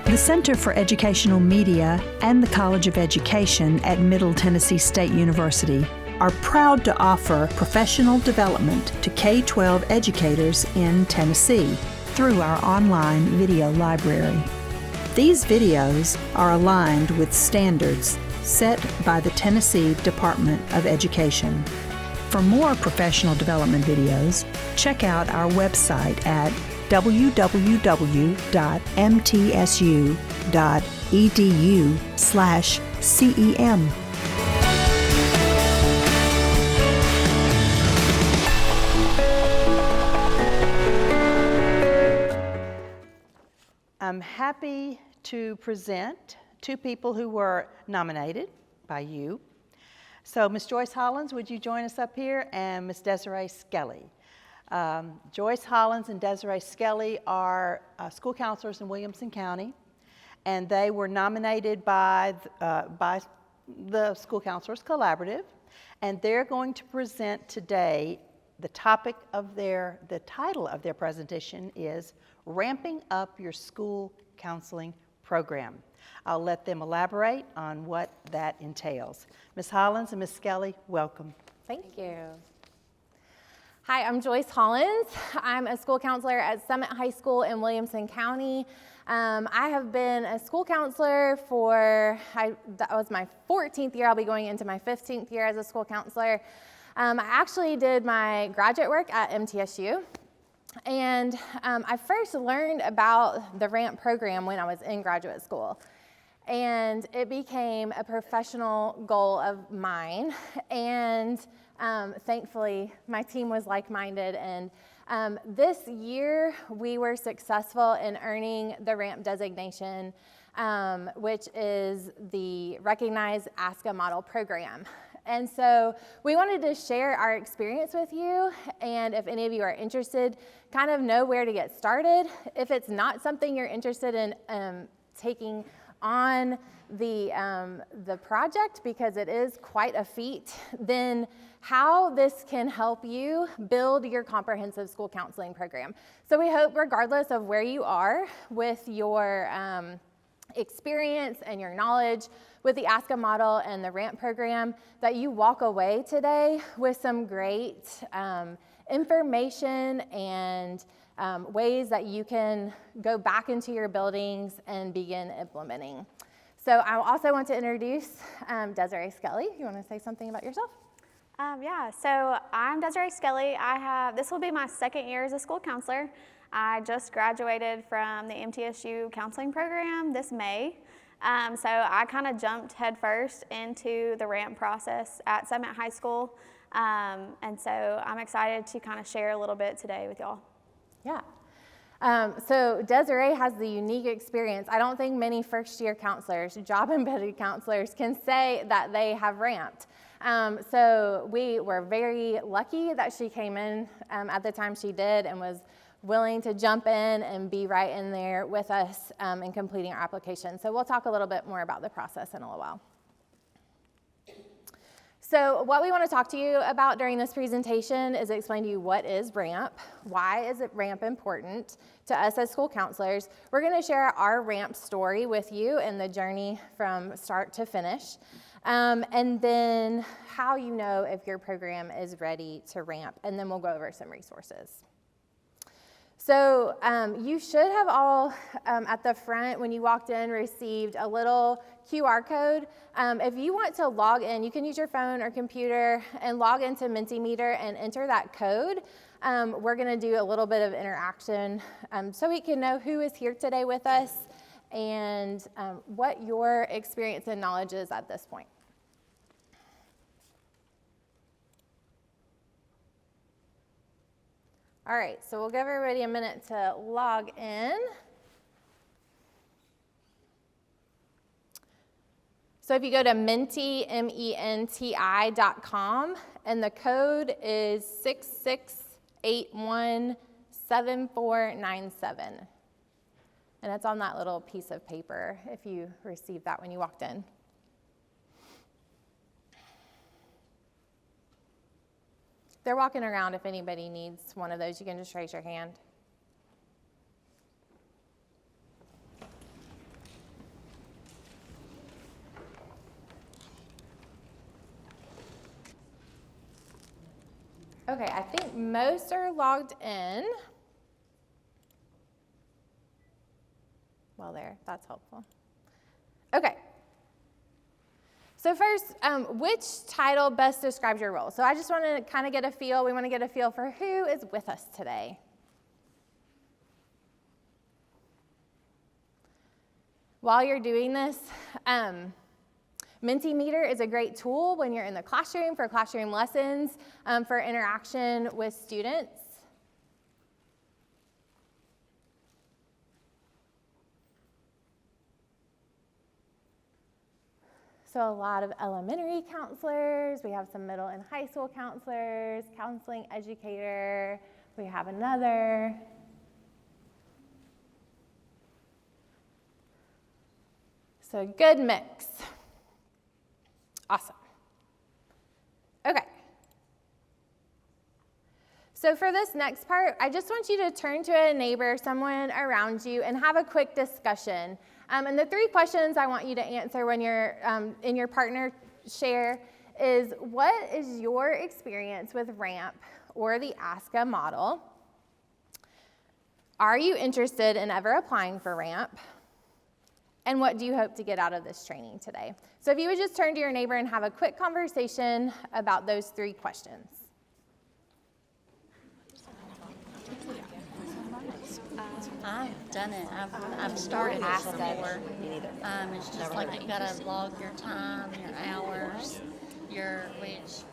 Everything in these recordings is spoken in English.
The Center for Educational Media and the College of Education at Middle Tennessee State University are proud to offer professional development to K-12 educators in Tennessee through our online video library. These videos are aligned with standards set by the Tennessee Department of Education. For more professional development videos, check out our website at www.mtsu.edu/CEM. I'm happy to present two people who were nominated by you. So Ms. Joyce Hollins, would you join us up here, and Ms. Desiree Skelly. Joyce Hollins and Desiree Skelly are school counselors in Williamson County, and they were nominated by the School Counselors Collaborative, and they're going to present today. The title of their presentation is Ramping Up Your School Counseling Program. I'll let them elaborate on what that entails. Ms. Hollins and Ms. Skelly, welcome. Thank you. Hi, I'm Joyce Hollins. I'm a school counselor at Summit High School in Williamson County. I have been a school counselor that was my 14th year. I'll be going into my 15th year as a school counselor. I actually did my graduate work at MTSU. And I first learned about the RAMP program when I was in graduate school. And it became a professional goal of mine. And thankfully, my team was like-minded. And this year, we were successful in earning the RAMP designation, which is the Recognized ASCA Model Program. And so we wanted to share our experience with you, and if any of you are interested, kind of know where to get started. If it's not something you're interested in taking on the project, because it is quite a feat, then how this can help you build your comprehensive school counseling program. So we hope, regardless of where you are with your experience and your knowledge with the ASCA model and the RAMP program, that you walk away today with some great information and ways that you can go back into your buildings and begin implementing. So I also want to introduce Desiree Skelly. You want to say something about yourself? Yeah, so I'm Desiree Skelly. This will be my second year as a school counselor. I just graduated from the MTSU counseling program this May. So I kind of jumped headfirst into the RAMP process at Summit High School. And so I'm excited to kind of share a little bit today with y'all. Yeah. So Desiree has the unique experience. I don't think many first-year counselors, job-embedded counselors, can say that they have ramped. So we were very lucky that she came in at the time she did and was willing to jump in and be right in there with us in completing our application. So we'll talk a little bit more about the process in a little while. So what we want to talk to you about during this presentation is explain to you what is RAMP, why is it RAMP important to us as school counselors. We're going to share our RAMP story with you and the journey from start to finish, and then how you know if your program is ready to RAMP, and then we'll go over some resources. So you should have all, at the front when you walked in, received a little QR code. If you want to log in, you can use your phone or computer and log into Mentimeter and enter that code. We're going to do a little bit of interaction so we can know who is here today with us and what your experience and knowledge is at this point. All right, so we'll give everybody a minute to log in. So if you go to menti, menti.com, and the code is 66817497. And it's on that little piece of paper if you received that when you walked in. They're walking around. If anybody needs one of those, you can just raise your hand. Okay, I think most are logged in. Well, that's helpful. Okay. So first, which title best describes your role? So I just want to kind of get a feel. We want to get a feel for who is with us today. While you're doing this, Mentimeter is a great tool when you're in the classroom for classroom lessons, for interaction with students. So a lot of elementary counselors, we have some middle and high school counselors, counseling educator, we have another. So good mix. Awesome. Okay. So for this next part, I just want you to turn to a neighbor, someone around you, and have a quick discussion. And the 3 questions I want you to answer when you're in your partner share is, what is your experience with RAMP or the ASCA model? Are you interested in ever applying for RAMP? And what do you hope to get out of this training today? So if you would just turn to your neighbor and have a quick conversation about those 3 questions. I've done it. I've started it before. It's just like you gotta log your time, your hours, which.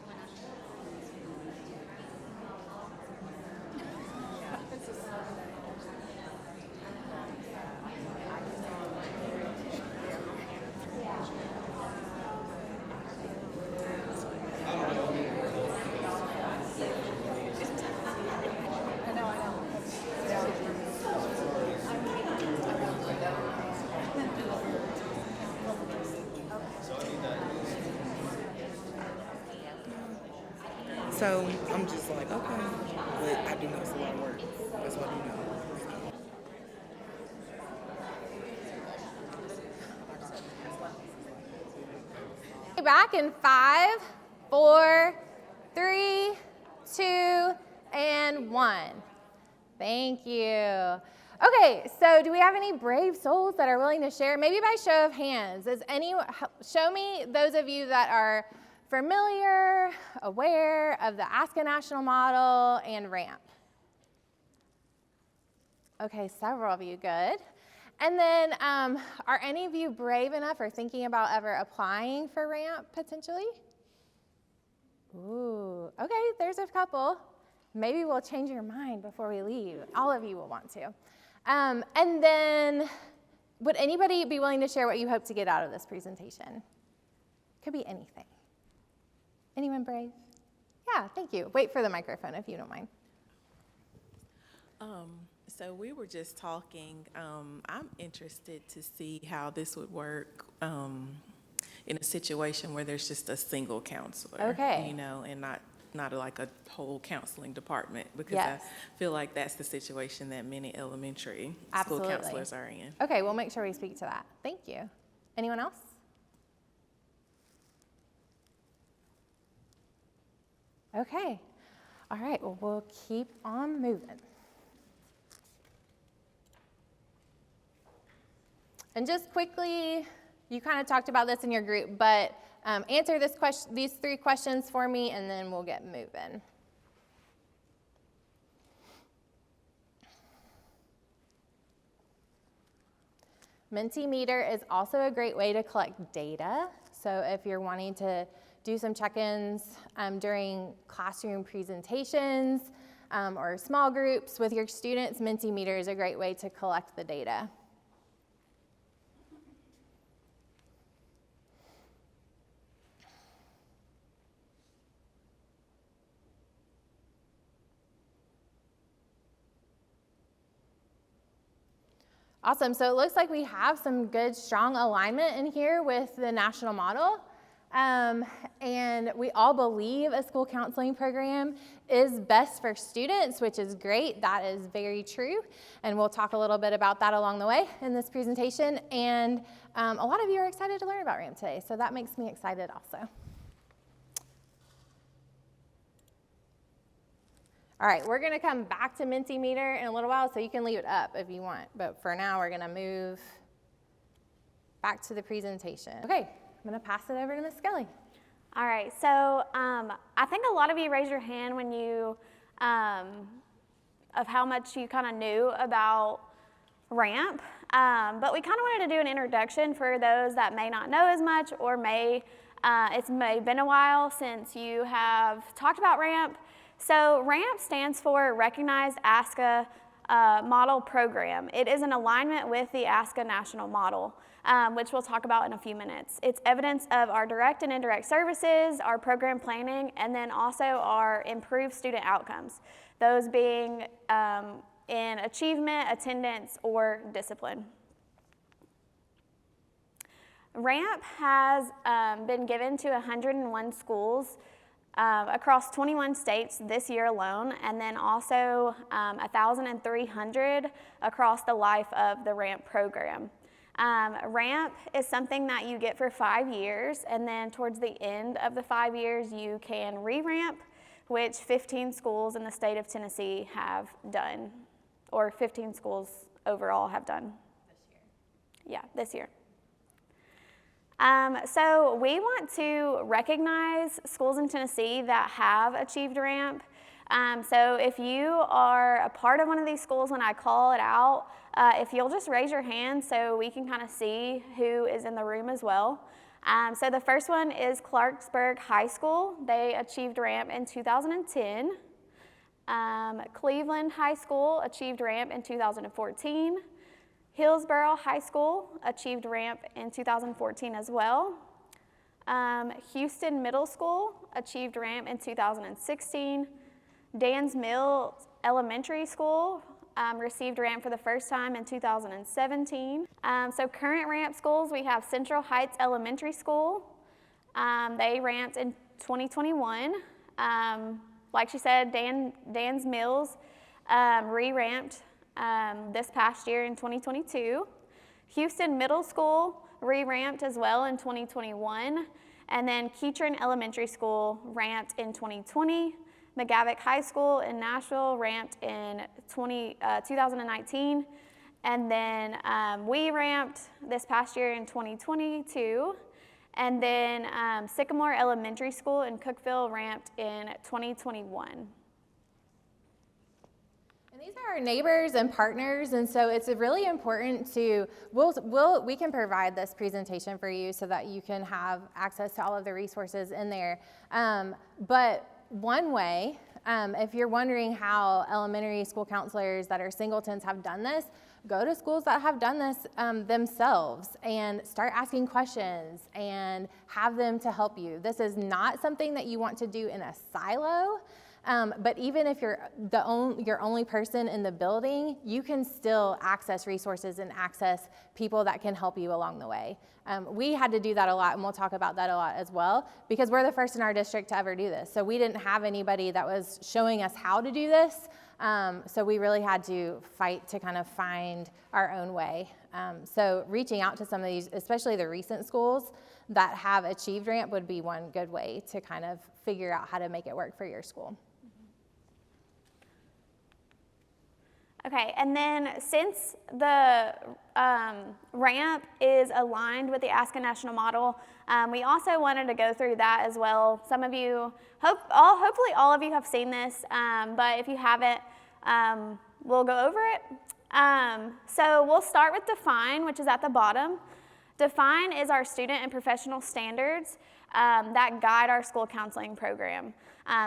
So I'm just like, okay, but I do know it's a lot of work. That's what I do know. Back in 5, 4, 3, 2, and 1. Thank you. Okay, so do we have any brave souls that are willing to share? Maybe by show of hands. Show me those of you that are familiar, aware of the ASCA National Model and RAMP. Okay, several of you, good. And then are any of you brave enough or thinking about ever applying for RAMP potentially? Ooh, okay, there's a couple. Maybe we'll change your mind before we leave. All of you will want to. And then would anybody be willing to share what you hope to get out of this presentation? Could be anything. Anyone brave? Yeah, thank you. Wait for the microphone if you don't mind. So we were just talking. I'm interested to see how this would work in a situation where there's just a single counselor. Okay. You know, and not like a whole counseling department, because Yes. I feel like that's the situation that many elementary Absolutely. school counselors are in. Okay, we'll make sure we speak to that. Thank you. Anyone else? Okay. All right, well, we'll keep on moving. And just quickly, you kind of talked about this in your group, but answer these 3 questions for me, and then we'll get moving. Mentimeter is also a great way to collect data. So if you're wanting to do some check-ins during classroom presentations or small groups with your students, Mentimeter is a great way to collect the data. Awesome, so it looks like we have some good, strong alignment in here with the national model. And we all believe a school counseling program is best for students, which is great. That is very true. And we'll talk a little bit about that along the way in this presentation. And a lot of you are excited to learn about RAMP today, so that makes me excited also. All right, we're gonna come back to Mentimeter in a little while, so you can leave it up if you want. But for now, we're gonna move back to the presentation. Okay, I'm gonna pass it over to Ms. Skelly. All right, so I think a lot of you raised your hand when you, of how much you kind of knew about RAMP, but we kind of wanted to do an introduction for those that may not know as much, or it's may been a while since you have talked about RAMP. So RAMP stands for Recognized ASCA Model Program. It is in alignment with the ASCA National Model, which we'll talk about in a few minutes. It's evidence of our direct and indirect services, our program planning, and then also our improved student outcomes, those being in achievement, attendance, or discipline. RAMP has been given to 101 schools across 21 states this year alone, and then also 1,300 across the life of the RAMP program. RAMP is something that you get for 5 years, and then towards the end of the 5 years, you can re-RAMP, which 15 schools in the state of Tennessee have done, or 15 schools overall have done. This year? Yeah, this year. So we want to recognize schools in Tennessee that have achieved RAMP. So if you are a part of one of these schools when I call it out, if you'll just raise your hand so we can kind of see who is in the room as well. So the first one is Clarksburg High School. They achieved RAMP in 2010. Cleveland High School achieved RAMP in 2014. Hillsborough High School achieved RAMP in 2014 as well. Houston Middle School achieved RAMP in 2016. Dan's Mill Elementary School received RAMP for the first time in 2017. So current RAMP schools, we have Central Heights Elementary School. They ramped in 2021. Like she said, Dan's Mills re-ramped this past year in 2022. Houston Middle School re-ramped as well in 2021. And then Keatron Elementary School ramped in 2020. McGavick High School in Nashville ramped in 2019. And then we ramped this past year in 2022. And then Sycamore Elementary School in Cookeville ramped in 2021. And these are our neighbors and partners, and so it's really important to, we can provide this presentation for you so that you can have access to all of the resources in there. But one way, if you're wondering how elementary school counselors that are singletons have done this, go to schools that have done this themselves and start asking questions and have them to help you. This is not something that you want to do in a silo. But even if you're your only person in the building, you can still access resources and access people that can help you along the way. We had to do that a lot, and we'll talk about that a lot as well, because we're the first in our district to ever do this. So we didn't have anybody that was showing us how to do this. So we really had to fight to kind of find our own way. So reaching out to some of these, especially the recent schools that have achieved RAMP, would be one good way to kind of figure out how to make it work for your school. Okay, and then since the RAMP is aligned with the ASCA National Model, we also wanted to go through that as well. Some of you, hopefully all of you have seen this, but if you haven't, we'll go over it. So we'll start with Define, which is at the bottom. Define is our student and professional standards that guide our school counseling program.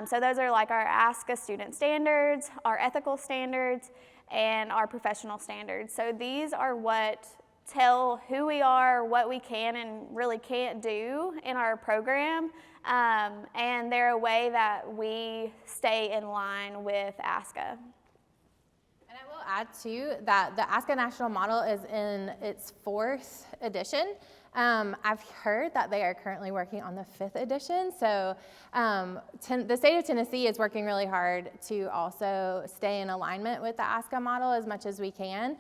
So those are like our ASCA student standards, our ethical standards, and our professional standards. So these are what tell who we are, what we can and really can't do in our program, and they're a way that we stay in line with ASCA. And I will add too that the ASCA National Model is in its 4th edition. I've heard that they are currently working on the 5th edition. So the state of Tennessee is working really hard to also stay in alignment with the ASCA model as much as we can.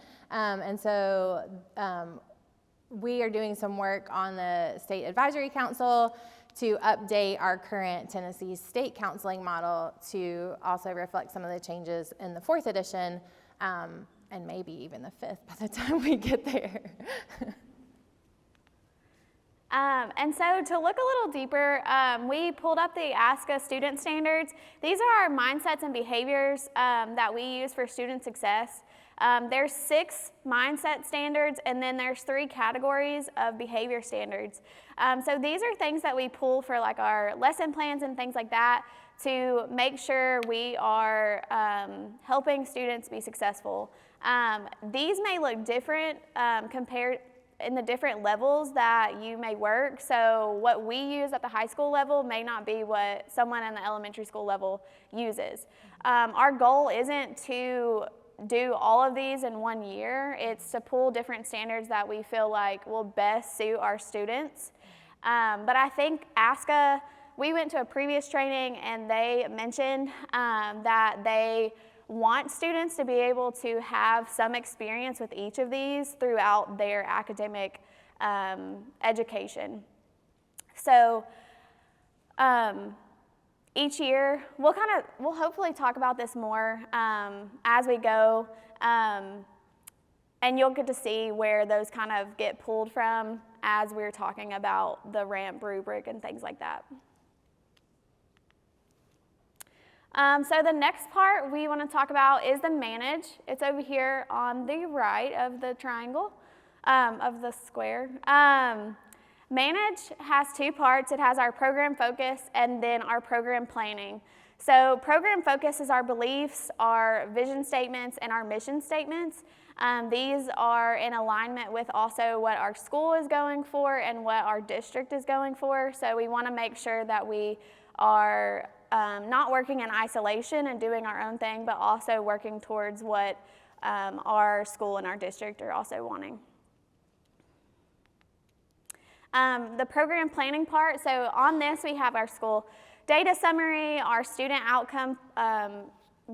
We are doing some work on the State Advisory Council to update our current Tennessee state counseling model to also reflect some of the changes in the 4th edition, and maybe even the 5th by the time we get there. And so to look a little deeper, we pulled up the ASCA student standards. These are our mindsets and behaviors that we use for student success. There's 6 mindset standards, and then there's 3 categories of behavior standards. So these are things that we pull for like our lesson plans and things like that to make sure we are helping students be successful. These may look different compared in the different levels that you may work. So what we use at the high school level may not be what someone in the elementary school level uses. Our goal isn't to do all of these in one year. It's to pull different standards that we feel like will best suit our students. But I think ASCA, we went to a previous training and they mentioned that they want students to be able to have some experience with each of these throughout their academic education. So each year, we'll hopefully talk about this more as we go, and you'll get to see where those kind of get pulled from as we're talking about the RAMP rubric and things like that. So the next part we want to talk about is the manage. It's over here on the right of the triangle, of the square. Manage has 2 parts. It has our program focus and then our program planning. So program focus is our beliefs, our vision statements, and our mission statements. These are in alignment with also what our school is going for and what our district is going for. So we want to make sure that we are not working in isolation and doing our own thing, but also working towards what our school and our district are also wanting. The program planning part, so on this we have our school data summary, our student outcome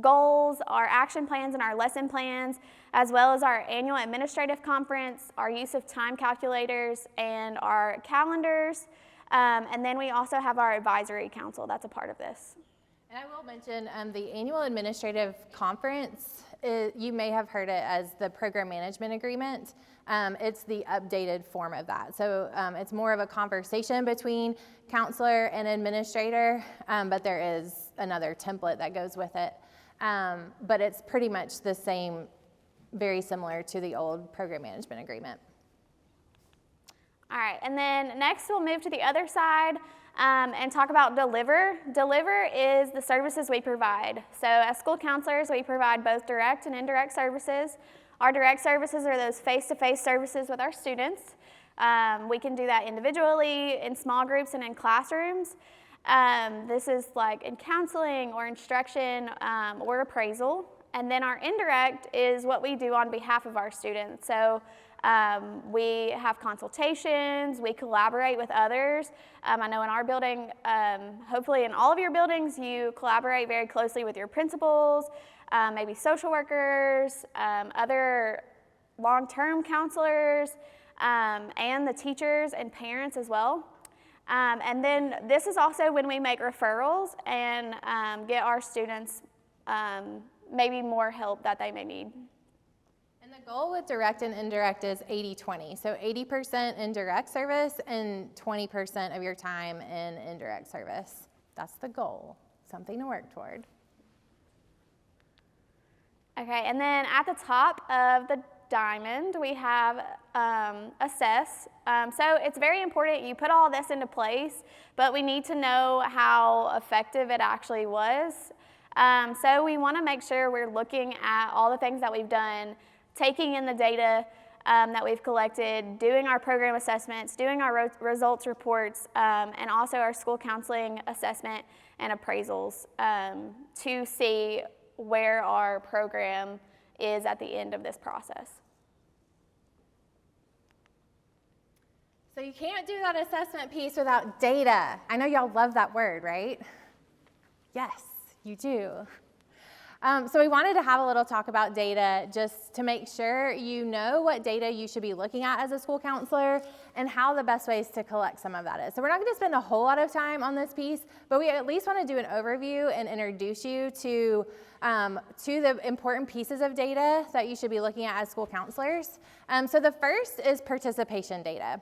goals, our action plans and our lesson plans, as well as our annual administrative conference, our use of time calculators, and our calendars. And then we also have our advisory council that's a part of this. And I will mention the annual administrative conference, you may have heard it as the program management agreement. It's the updated form of that. So it's more of a conversation between counselor and administrator, but there is another template that goes with it. But it's pretty much the same, very similar to the old program management agreement. All right, and then next we'll move to the other side and talk about Deliver. Deliver is the services we provide. So as school counselors, we provide both direct and indirect services. Our direct services are those face-to-face services with our students. We can do that individually, in small groups, and in classrooms. This is like in counseling or instruction or appraisal. And then our indirect is what we do on behalf of our students. So we have consultations, we collaborate with others. I know in our building, hopefully in all of your buildings, you collaborate very closely with your principals, maybe social workers, other long-term counselors, and the teachers and parents as well. And then this is also when we make referrals and get our students maybe more help that they may need. And the goal with direct and indirect is 80-20. So 80% in direct service and 20% of your time in indirect service. That's the goal, something to work toward. Okay, and then at the top of the diamond, we have assess. So it's very important you put all this into place, but we need to know how effective it actually was. So we want to make sure we're looking at all the things that we've done, taking in the data that we've collected, doing our program assessments, doing our results reports, and also our school counseling assessment and appraisals to see where our program is at the end of this process. So you can't do that assessment piece without data. I know y'all love that word, right? Yes, you do. So we wanted to have a little talk about data just to make sure you know what data you should be looking at as a school counselor and how the best ways to collect some of that is. So we're not going to spend a whole lot of time on this piece, but we at least want to do an overview and introduce you to the important pieces of data that you should be looking at as school counselors. So the first is participation data.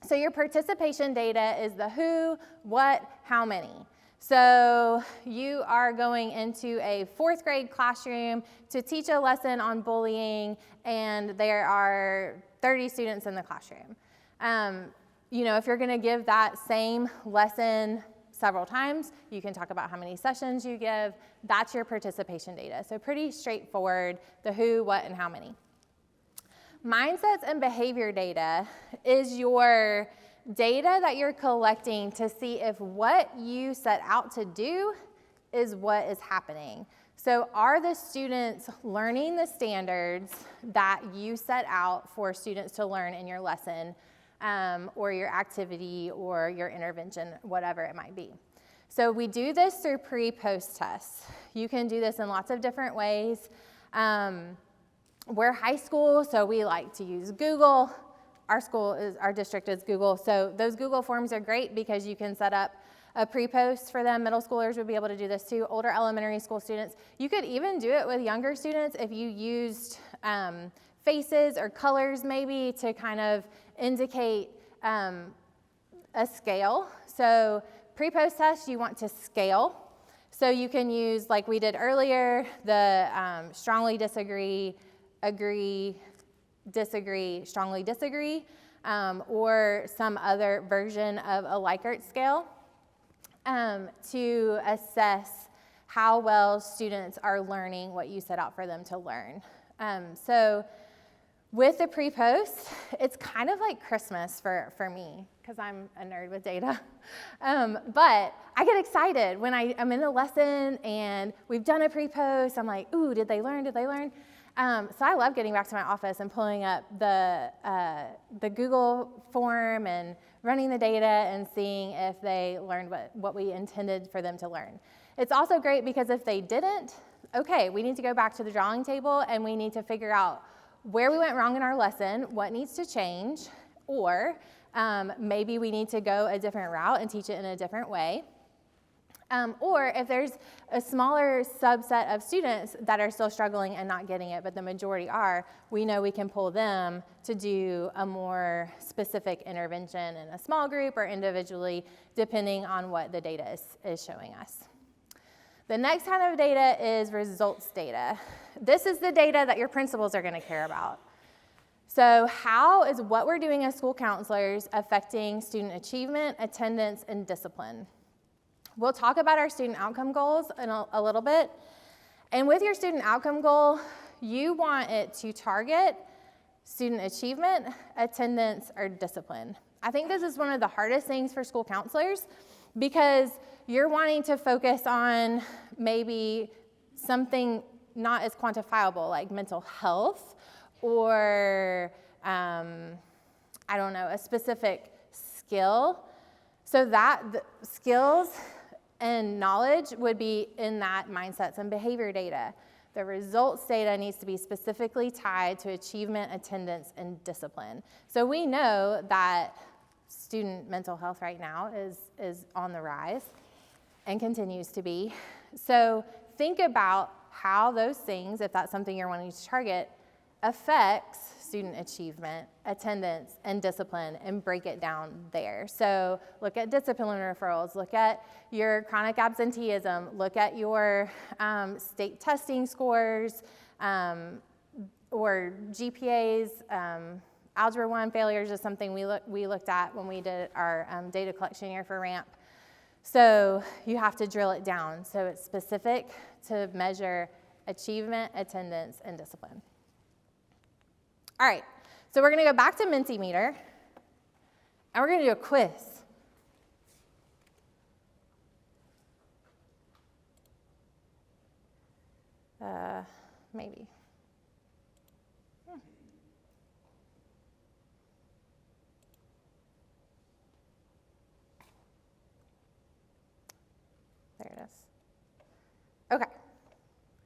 So your participation data is the who, what, how many. So you are going into a 4th grade classroom to teach a lesson on bullying, and there are 30 students in the classroom. If you're going to give that same lesson several times, you can talk about how many sessions you give. That's your participation data. So pretty straightforward, the who, what, and how many. Mindsets and behavior data is your data that you're collecting to see if what you set out to do is what is happening. So are the students learning the standards that you set out for students to learn in your lesson, or your activity or your intervention, whatever it might be? So we do this through pre-post tests. You can do this in lots of different ways. We're high school, so we like to use Google. Our district is Google, so those Google Forms are great because you can set up a pre-post for them. Middle schoolers would be able to do this too. Older elementary school students. You could even do it with younger students if you used faces or colors maybe to kind of indicate a scale. So pre-post test, you want to scale. So you can use, like we did earlier, the strongly disagree, agree, disagree, strongly disagree, or some other version of a Likert scale to assess how well students are learning what you set out for them to learn. So with the pre-post, it's kind of like Christmas for me, because I'm a nerd with data. But I get excited when I'm in a lesson and we've done a pre-post. I'm like, ooh, did they learn? Did they learn? So I love getting back to my office and pulling up the Google form and running the data and seeing if they learned what we intended for them to learn. It's also great because if they didn't, okay, we need to go back to the drawing table and we need to figure out where we went wrong in our lesson, what needs to change, or maybe we need to go a different route and teach it in a different way. Or if there's a smaller subset of students that are still struggling and not getting it, but the majority are, we know we can pull them to do a more specific intervention in a small group or individually, depending on what the data is showing us. The next kind of data is results data. This is the data that your principals are going to care about. So how is what we're doing as school counselors affecting student achievement, attendance, and discipline? We'll talk about our student outcome goals in a little bit. And with your student outcome goal, you want it to target student achievement, attendance, or discipline. I think this is one of the hardest things for school counselors because you're wanting to focus on maybe something not as quantifiable like mental health or, a specific skill. So that the skills and knowledge would be in that mindsets and behavior data. The results data needs to be specifically tied to achievement, attendance, and discipline. So we know that student mental health right now is on the rise and continues to be. So think about how those things, if that's something you're wanting to target, affects student achievement, attendance, and discipline, and break it down there. So look at discipline referrals, look at your chronic absenteeism, look at your state testing scores, or GPAs. Algebra 1 failures is something we looked at when we did our data collection year for RAMP. So you have to drill it down so it's specific to measure achievement, attendance, and discipline. All right, so we're going to go back to Mentimeter, and we're going to do a quiz. Maybe.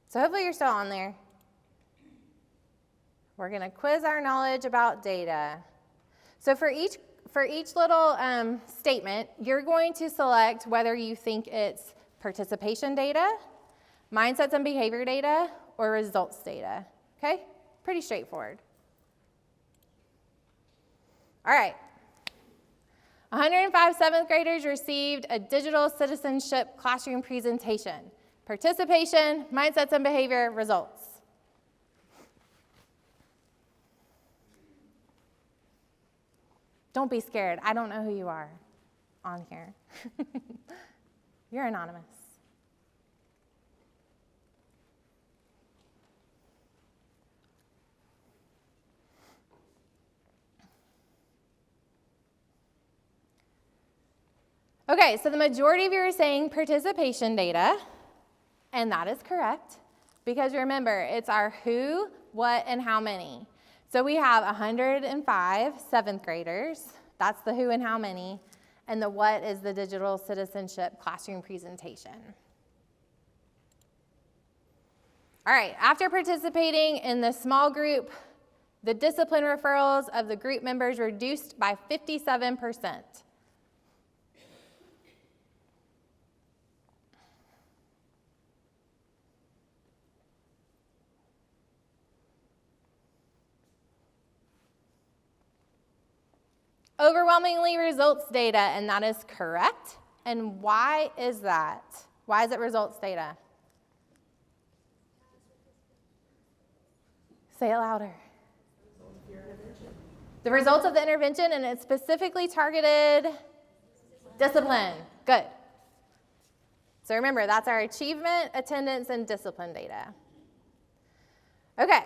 So hopefully you're still on there. We're going to quiz our knowledge about data. So for each little statement, you're going to select whether you think it's participation data, mindsets and behavior data, or results data. Okay? Pretty straightforward. All right. 105 seventh graders received a digital citizenship classroom presentation. Participation, mindsets and behavior, results. Don't be scared. I don't know who you are on here. You're anonymous. Okay, so the majority of you are saying participation data, and that is correct, because remember, it's our who, what, and how many. So we have 105 seventh graders, that's the who and how many, and the what is the digital citizenship classroom presentation. All right, after participating in the small group, the discipline referrals of the group members reduced by 57%. Overwhelmingly results data, and that is correct. And why is that? Why is it results data? Say it louder. The results of the intervention, and it's specifically targeted discipline. Good. So remember, that's our achievement, attendance, and discipline data. Okay.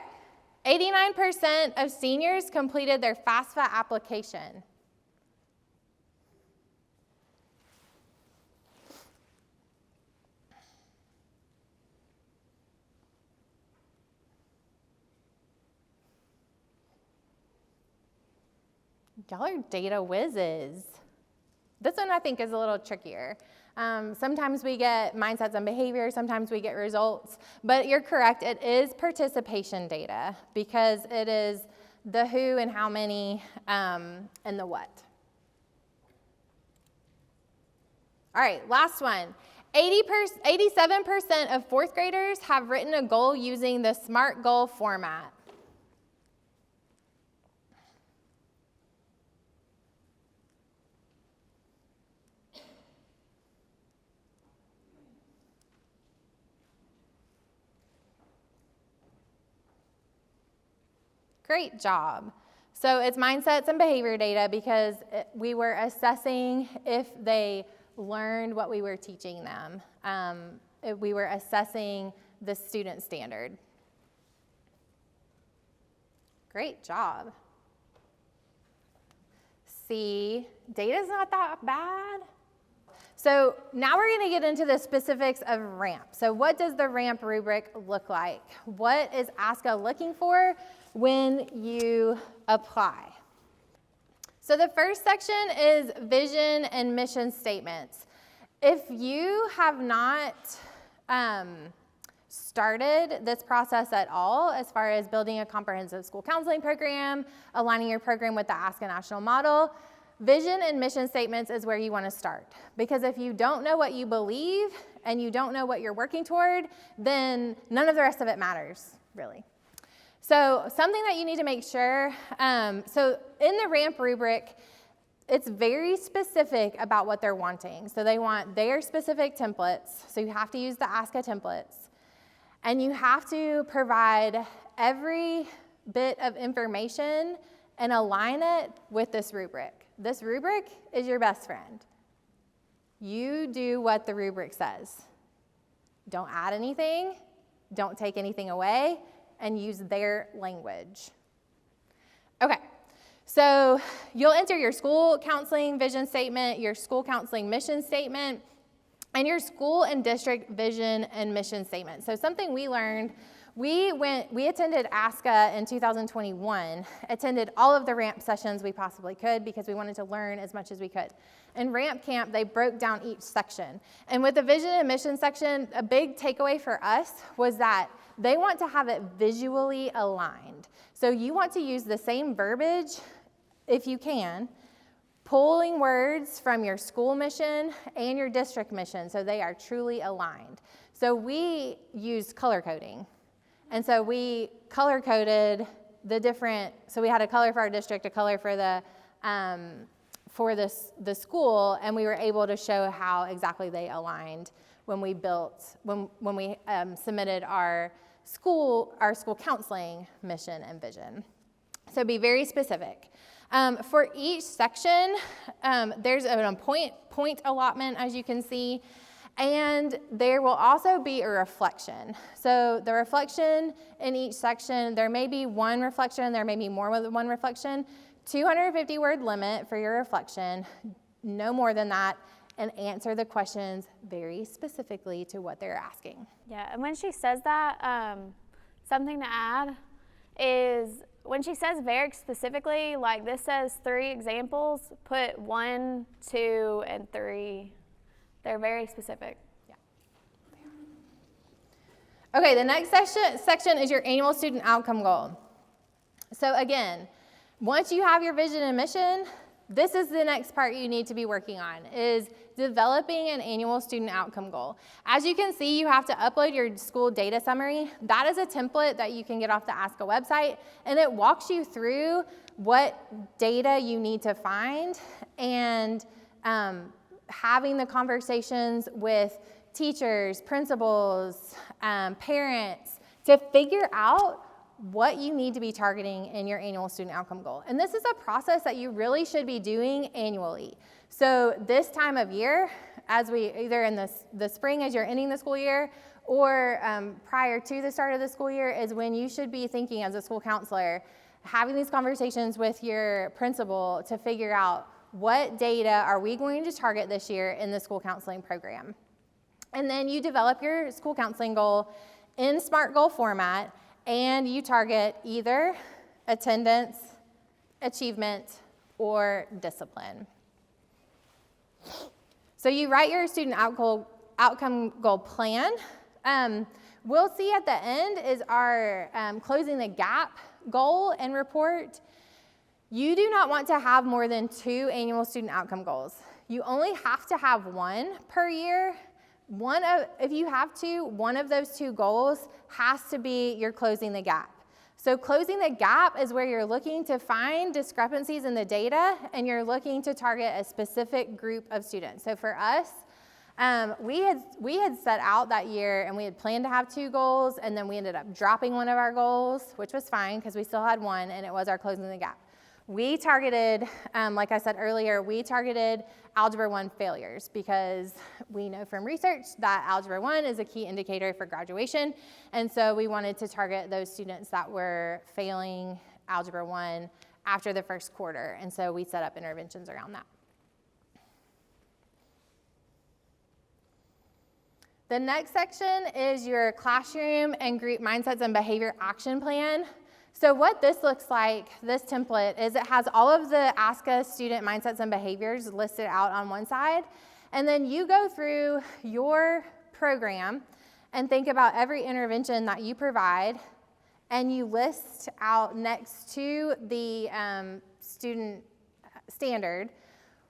89% of seniors completed their FAFSA application. Y'all are data whizzes. This one I think is a little trickier. Sometimes we get mindsets and behavior, sometimes we get results, but you're correct, it is participation data because it is the who and how many and the what. All right, last one. 87% of fourth graders have written a goal using the SMART goal format. Great job. So it's mindsets and behavior data because we were assessing if they learned what we were teaching them. We were assessing the student standard. Great job. See, data's not that bad. So now we're going to get into the specifics of RAMP. So what does the RAMP rubric look like? What is ASCA looking for when you apply? So the first section is vision and mission statements. If you have not started this process at all, as far as building a comprehensive school counseling program, aligning your program with the ASCA national model, vision and mission statements is where you want to start. Because if you don't know what you believe and you don't know what you're working toward, then none of the rest of it matters, really. So something that you need to make sure, so in the RAMP rubric, it's very specific about what they're wanting. So they want their specific templates, so you have to use the ASCA templates. And you have to provide every bit of information and align it with this rubric. This rubric is your best friend. You do what the rubric says. Don't add anything, don't take anything away, and use their language. Okay, so you'll enter your school counseling vision statement, your school counseling mission statement, and your school and district vision and mission statement. So something we learned, we attended ASCA in 2021, attended all of the RAMP sessions we possibly could because we wanted to learn as much as we could. In RAMP camp, they broke down each section. And with the vision and mission section, a big takeaway for us was that they want to have it visually aligned. So you want to use the same verbiage, if you can, pulling words from your school mission and your district mission so they are truly aligned. So we used color coding. And so we color coded the different, so we had a color for our district, a color for the school, and we were able to show how exactly they aligned when we submitted our school counseling mission and vision. So be very specific. For each section, there's a point allotment, as you can see, and there will also be a reflection. So the reflection in each section, there may be one reflection, there may be more than one reflection, 250 word limit for your reflection, no more than that, and answer the questions very specifically to what they're asking. Yeah, and when she says that, something to add is when she says very specifically, like this says 3 examples, put 1, 2, and 3. They're very specific. Yeah. Okay, the next section is your annual student outcome goal. So again, once you have your vision and mission, this is the next part you need to be working on, is developing an annual student outcome goal. As you can see, you have to upload your school data summary. That is a template that you can get off the ASCA website, and it walks you through what data you need to find and having the conversations with teachers, principals, parents to figure out what you need to be targeting in your annual student outcome goal. And this is a process that you really should be doing annually. So this time of year, as we either in the spring as you're ending the school year or prior to the start of the school year is when you should be thinking as a school counselor, having these conversations with your principal to figure out what data are we going to target this year in the school counseling program. And then you develop your school counseling goal in SMART goal format, and you target either attendance, achievement, or discipline. So you write your student outcome goal plan. We'll see at the end is our closing the gap goal and report. You do not want to have more than 2 annual student outcome goals. You only have to have 1 per year. If you have 2, one of those 2 goals has to be your closing the gap. So closing the gap is where you're looking to find discrepancies in the data and you're looking to target a specific group of students. So for us, we had set out that year and we had planned to have 2 goals, and then we ended up dropping one of our goals, which was fine because we still had 1, and it was our closing the gap. We targeted, like I said earlier, we targeted Algebra 1 failures because we know from research that Algebra 1 is a key indicator for graduation, and so we wanted to target those students that were failing Algebra 1 after the first quarter, and so we set up interventions around that. The next section is your classroom and group mindsets and behavior action plan. So what this looks like, this template, is it has all of the ASCA student mindsets and behaviors listed out on one side, and then you go through your program and think about every intervention that you provide, and you list out next to the student standard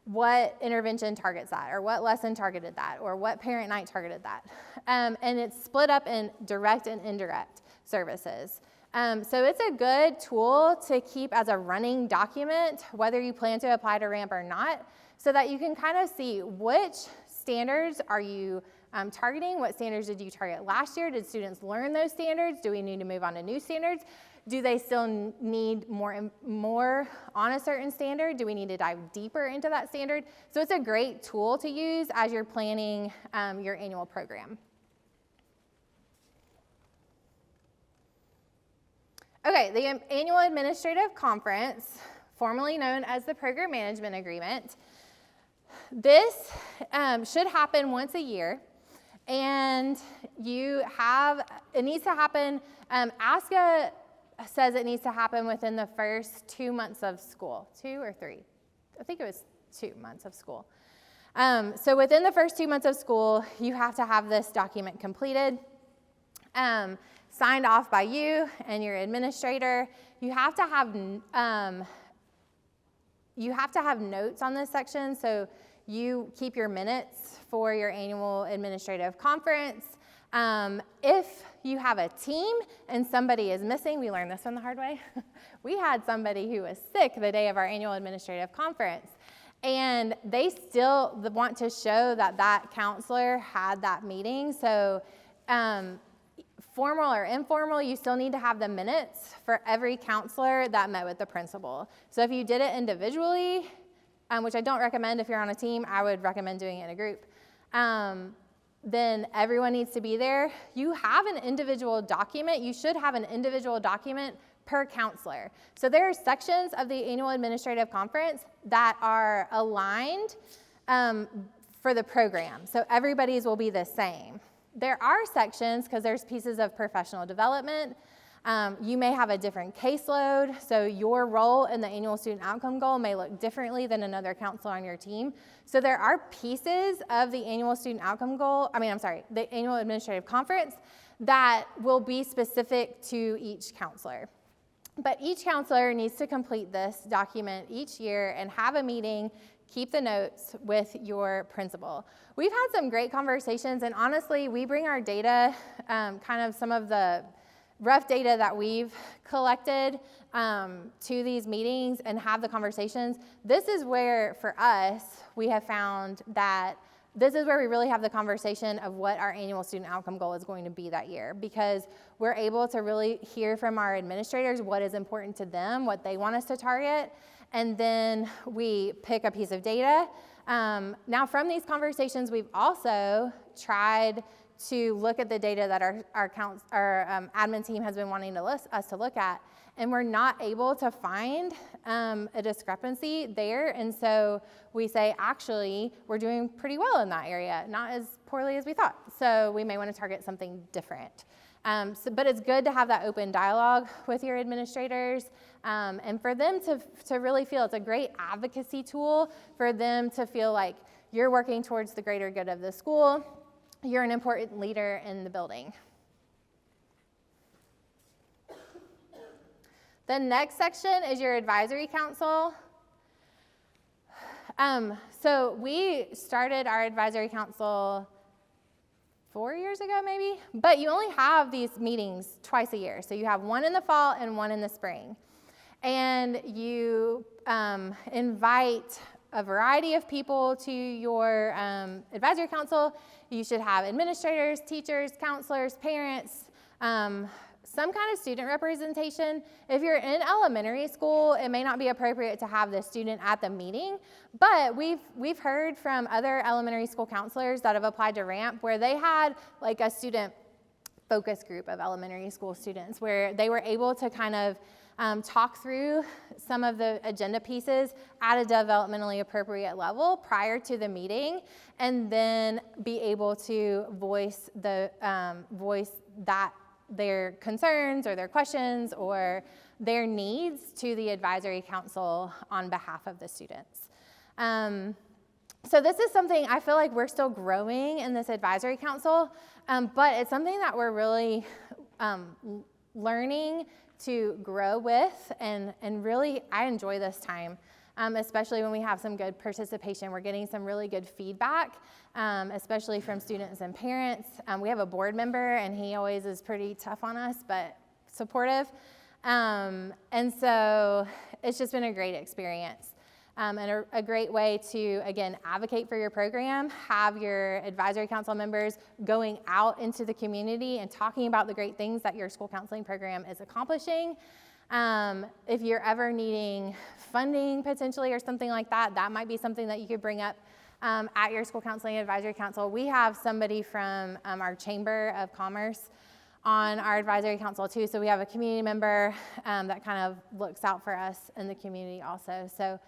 what intervention targets that, or what lesson targeted that, or what parent night targeted that. And it's split up in direct and indirect services. So it's a good tool to keep as a running document, whether you plan to apply to RAMP or not, so that you can kind of see which standards are you targeting, what standards did you target last year, did students learn those standards, do we need to move on to new standards, do they still need more on a certain standard, do we need to dive deeper into that standard? So it's a great tool to use as you're planning your annual program. Okay, the annual administrative conference, formerly known as the program management agreement. This should happen once a year, and it needs to happen, ASCA says it needs to happen within the first 2 months of school, 2 or 3, I think it was 2 months of school. So within the first 2 months of school, you have to have this document completed, signed off by you and your administrator. You have to have notes on this section, so you keep your minutes for your annual administrative conference. If you have a team and somebody is missing, we learned this one the hard way. We had somebody who was sick the day of our annual administrative conference, and they still want to show that that counselor had that meeting. So formal or informal, you still need to have the minutes for every counselor that met with the principal. So if you did it individually, which I don't recommend if you're on a team, I would recommend doing it in a group, then everyone needs to be there. You have an individual document. You should have an individual document per counselor. So there are sections of the annual administrative conference that are aligned for the program. So everybody's will be the same. There are sections, because there's pieces of professional development. You may have a different caseload, so your role in the annual student outcome goal may look differently than another counselor on your team. So there are pieces of the annual student outcome goal, the annual administrative conference that will be specific to each counselor. But each counselor needs to complete this document each year and have a meeting, keep the notes with your principal. We've had some great conversations, and honestly, we bring our data, kind of some of the rough data that we've collected to these meetings and have the conversations. This is where, for us, we have found that this is where we really have the conversation of what our annual student outcome goal is going to be that year, because we're able to really hear from our administrators what is important to them, what they want us to target, and then we pick a piece of data. Now, from these conversations, we've also tried to look at the data that our admin team has been wanting us to look at, and we're not able to find a discrepancy there. And so we say, actually, we're doing pretty well in that area, not as poorly as we thought. So we may want to target something different. But it's good to have that open dialogue with your administrators, and for them to really feel it's a great advocacy tool for them to feel like you're working towards the greater good of the school. You're an important leader in the building. The next section is your advisory council. So we started our advisory council 4 years ago maybe, but you only have these meetings twice a year. So you have one in the fall and one in the spring. And you invite a variety of people to your advisory council. You should have administrators, teachers, counselors, parents, some kind of student representation. If you're in elementary school, it may not be appropriate to have the student at the meeting, but we've heard from other elementary school counselors that have applied to RAMP where they had like a student focus group of elementary school students where they were able to kind of talk through some of the agenda pieces at a developmentally appropriate level prior to the meeting, and then be able to voice their concerns or their questions or their needs to the advisory council on behalf of the students. So this is something I feel like we're still growing in this advisory council, but it's something that we're really learning to grow with, and really I enjoy this time, especially when we have some good participation. We're getting some really good feedback, especially from students and parents. We have a board member, and he always is pretty tough on us, but supportive. And so it's just been a great experience. And a great way to, again, advocate for your program, have your advisory council members going out into the community and talking about the great things that your school counseling program is accomplishing. If you're ever needing funding potentially or something like that, that might be something that you could bring up at your school counseling advisory council. We have somebody from our Chamber of Commerce on our advisory council too, so we have a community member that kind of looks out for us in the community also. So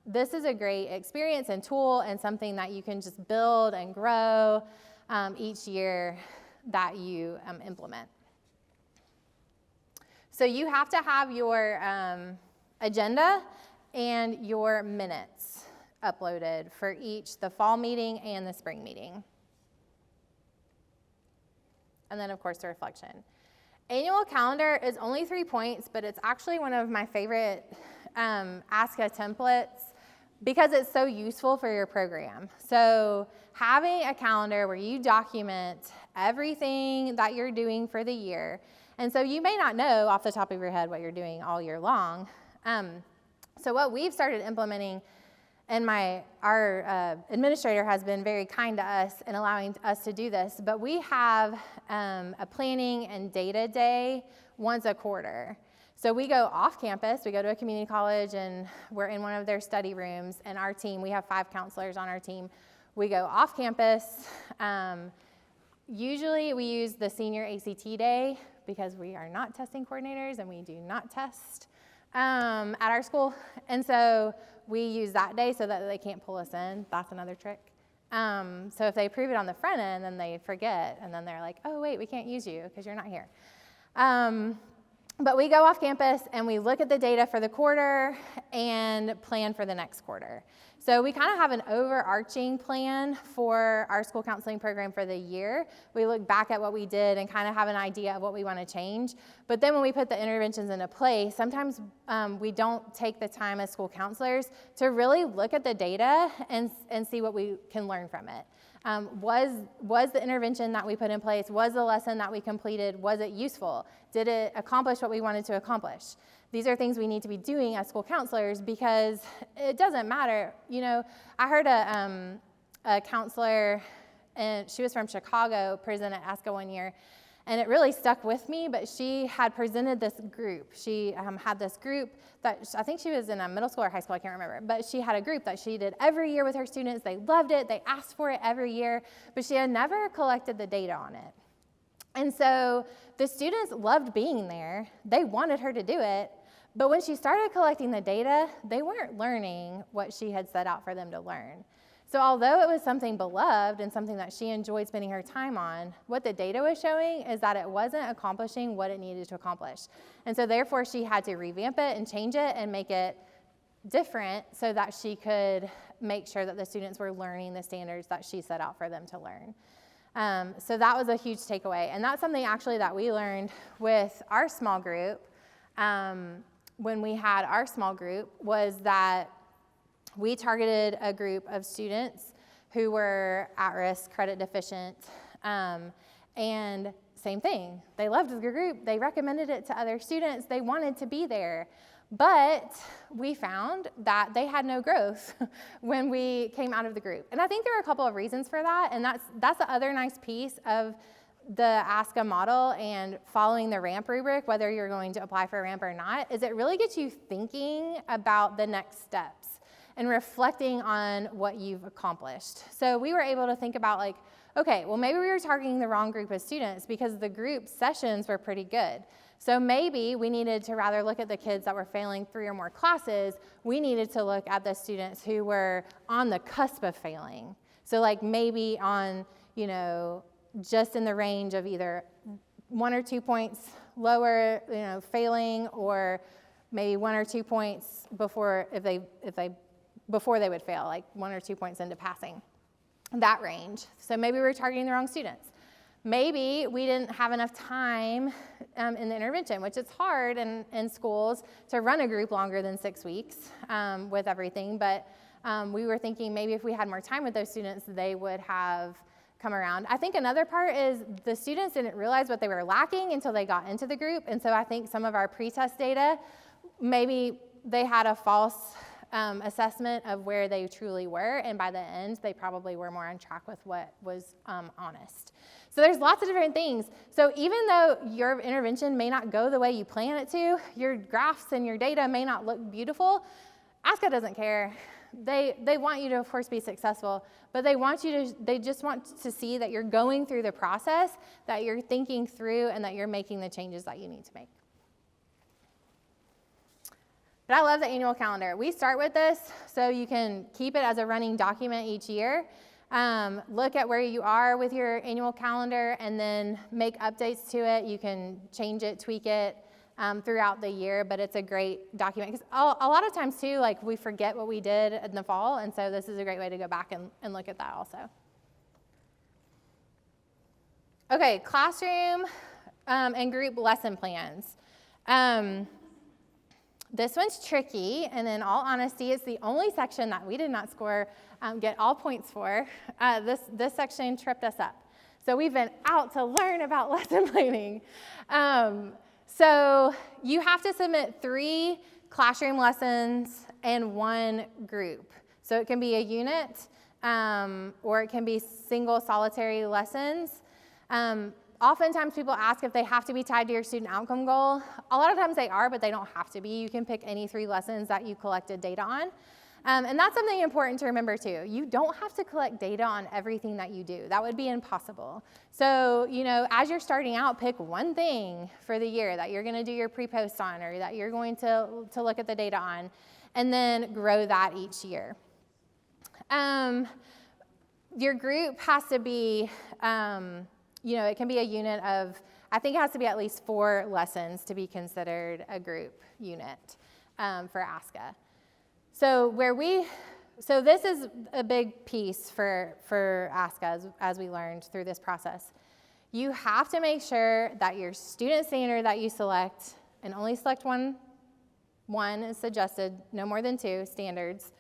this is a great experience and tool and something that you can just build and grow each year that you implement. So you have to have your agenda and your minutes uploaded for each the fall meeting and the spring meeting. And then, of course, the reflection. Annual calendar is only 3 points, but it's actually one of my favorite ASCA templates because it's so useful for your program. So having a calendar where you document everything that you're doing for the year, and so you may not know off the top of your head what you're doing all year long. So what we've started implementing, and our administrator has been very kind to us in allowing us to do this, but we have a planning and data day once a quarter. So we go off campus, we go to a community college, and we're in one of their study rooms, and our team, we have 5 counselors on our team. We go off campus. Usually we use the senior ACT day because we are not testing coordinators and we do not test at our school. And so we use that day so that they can't pull us in. That's another trick. So if they approve it on the front end, then they forget, and then they're like, oh, wait, we can't use you because you're not here. But we go off campus and we look at the data for the quarter and plan for the next quarter. So we kind of have an overarching plan for our school counseling program for the year. We look back at what we did and kind of have an idea of what we want to change. But then when we put the interventions into place, sometimes we don't take the time as school counselors to really look at the data and see what we can learn from it. Was the intervention that we put in place, was the lesson that we completed, was it useful? Did it accomplish what we wanted to accomplish? These are things we need to be doing as school counselors because it doesn't matter. You know, I heard a counselor, and she was from Chicago, present at ASCA one year, and it really stuck with me, but she had presented this group. She had this group that, I think she was in a middle school or high school, I can't remember, but she had a group that she did every year with her students. They loved it, they asked for it every year, but she had never collected the data on it. And so the students loved being there. They wanted her to do it, but when she started collecting the data, they weren't learning what she had set out for them to learn. So although it was something beloved and something that she enjoyed spending her time on, what the data was showing is that it wasn't accomplishing what it needed to accomplish. And so therefore she had to revamp it and change it and make it different so that she could make sure that the students were learning the standards that she set out for them to learn. So that was a huge takeaway. And that's something actually that we learned with our small group when we had our small group, was that we targeted a group of students who were at risk, credit deficient, and same thing. They loved the group. They recommended it to other students. They wanted to be there. But we found that they had no growth when we came out of the group. And I think there are a couple of reasons for that, and that's the other nice piece of the ASCA model and following the RAMP rubric, whether you're going to apply for a RAMP or not, is it really gets you thinking about the next steps and reflecting on what you've accomplished. So we were able to think about like, okay, well maybe we were targeting the wrong group of students because the group sessions were pretty good. So maybe we needed to rather look at the kids that were failing 3 or more classes, we needed to look at the students who were on the cusp of failing. So like maybe on, you know, just in the range of either 1 or 2 points lower, you know, failing, or maybe 1 or 2 points before before they would fail, like 1 or 2 points into passing, that range. So maybe we were targeting the wrong students. Maybe we didn't have enough time in the intervention, which it's hard in schools to run a group longer than 6 weeks with everything, but we were thinking maybe if we had more time with those students, they would have come around. I think another part is the students didn't realize what they were lacking until they got into the group, and so I think some of our pre-test data, maybe they had a false assessment of where they truly were, and by the end, they probably were more on track with what was honest. So there's lots of different things. So even though your intervention may not go the way you plan it to, your graphs and your data may not look beautiful, ASCA doesn't care. They want you to, of course, be successful, but they just want to see that you're going through the process, that you're thinking through, and that you're making the changes that you need to make. But I love the annual calendar. We start with this so you can keep it as a running document each year. Look at where you are with your annual calendar and then make updates to it. You can change it, tweak it throughout the year, but it's a great document. Because a lot of times too, like we forget what we did in the fall, and so this is a great way to go back and look at that also. Okay, classroom and group lesson plans. This one's tricky, and in all honesty, it's the only section that we did not get all points for. This section tripped us up. So we've been out to learn about lesson planning. So you have to submit 3 classroom lessons and 1 group. So it can be a unit, or it can be single solitary lessons. Oftentimes people ask if they have to be tied to your student outcome goal. A lot of times they are, but they don't have to be. You can pick any 3 lessons that you collected data on. And that's something important to remember too. You don't have to collect data on everything that you do. That would be impossible. So, as you're starting out, pick one thing for the year that you're gonna do your pre-post on, or that you're going to look at the data on, and then grow that each year. Your group has to be, it can be a unit of, I think it has to be at least 4 lessons to be considered a group unit for ASCA. So this is a big piece for ASCA as we learned through this process. You have to make sure that your student standard that you select, and only select one is suggested, no more than 2 standards,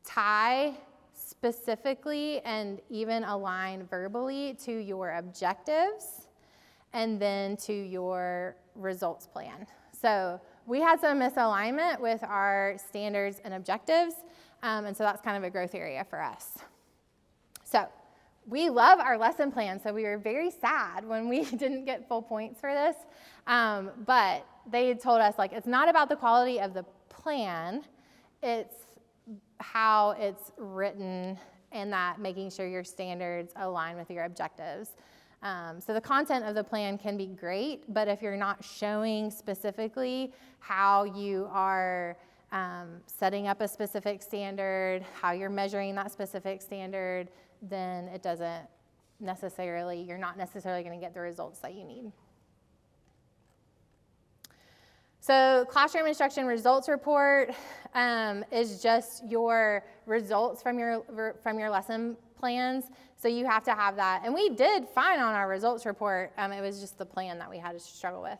tie specifically and even align verbally to your objectives and then to your results plan. So we had some misalignment with our standards and objectives, and so that's kind of a growth area for us. So we love our lesson plan, so we were very sad when we didn't get full points for this, but they told us, it's not about the quality of the plan, it's how it's written and that making sure your standards align with your objectives. So the content of the plan can be great, but if you're not showing specifically how you are setting up a specific standard, how you're measuring that specific standard, then you're not necessarily going to get the results that you need. So classroom instruction results report is just your results from your lesson plans. So you have to have that. And we did fine on our results report. It was just the plan that we had to struggle with.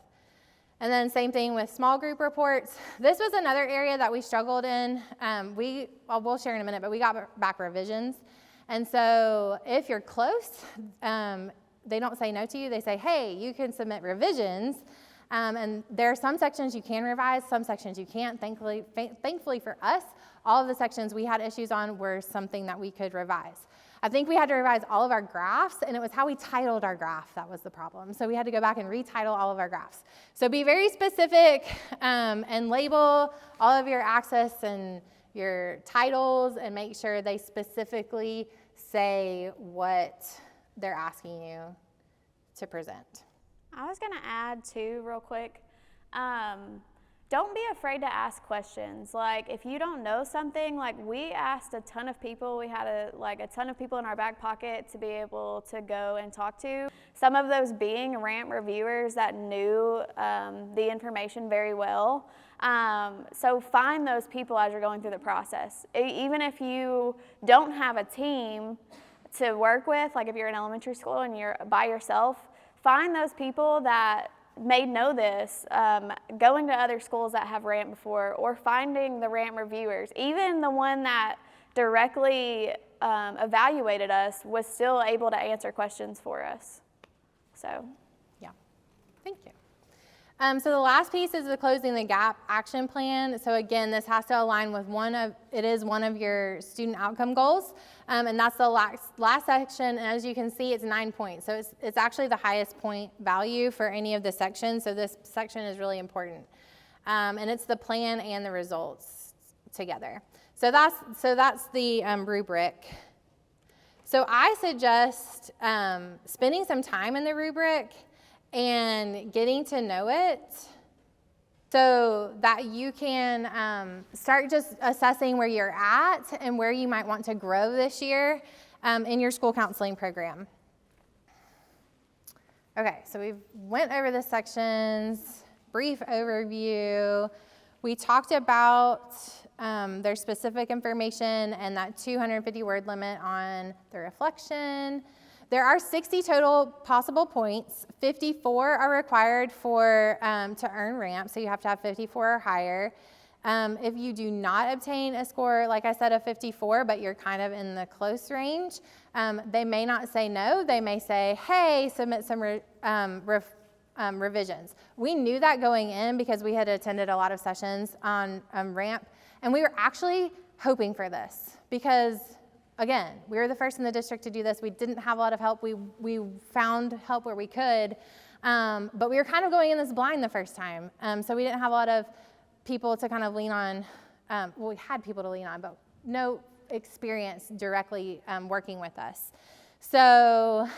And then same thing with small group reports. This was another area that we struggled in. We'll share in a minute, but we got back revisions. And so if you're close, they don't say no to you. They say, hey, you can submit revisions. And there are some sections you can revise, some sections you can't. Thankfully for us, all of the sections we had issues on were something that we could revise. I think we had to revise all of our graphs, and it was how we titled our graph that was the problem. So we had to go back and retitle all of our graphs. So be very specific and label all of your access and your titles and make sure they specifically say what they're asking you to present. I was going to add too, real quick. Don't be afraid to ask questions. If you don't know something, we asked a ton of people. We had a ton of people in our back pocket to be able to go and talk to. Some of those being ramp reviewers that knew the information very well. So find those people as you're going through the process. Even if you don't have a team to work with, if you're in elementary school and you're by yourself, find those people that may know this, going to other schools that have ramp before, or finding the ramp reviewers. Even the one that directly evaluated us was still able to answer questions for us. So, yeah, thank you. So the last piece is the Closing the Gap action plan. So again, this has to align with one of your student outcome goals. And that's the last section. And as you can see, it's 9 points. So it's actually the highest point value for any of the sections. So this section is really important. And it's the plan and the results together. So that's the rubric. So I suggest spending some time in the rubric and getting to know it so that you can start just assessing where you're at and where you might want to grow this year in your school counseling program. Okay, so we've went over the sections, brief overview. We talked about their specific information and that 250 word limit on the reflection. There are 60 total possible points. 54 are required to earn ramp, so you have to have 54 or higher. If you do not obtain a score, like I said, of 54, but you're kind of in the close range, they may not say no. They may say, hey, submit some revisions. We knew that going in because we had attended a lot of sessions on ramp, and we were actually hoping for this because, again, we were the first in the district to do this. We didn't have a lot of help. We found help where we could, but we were kind of going in this blind the first time, so we didn't have a lot of people to kind of lean on. Well, we had people to lean on, but no experience directly working with us. So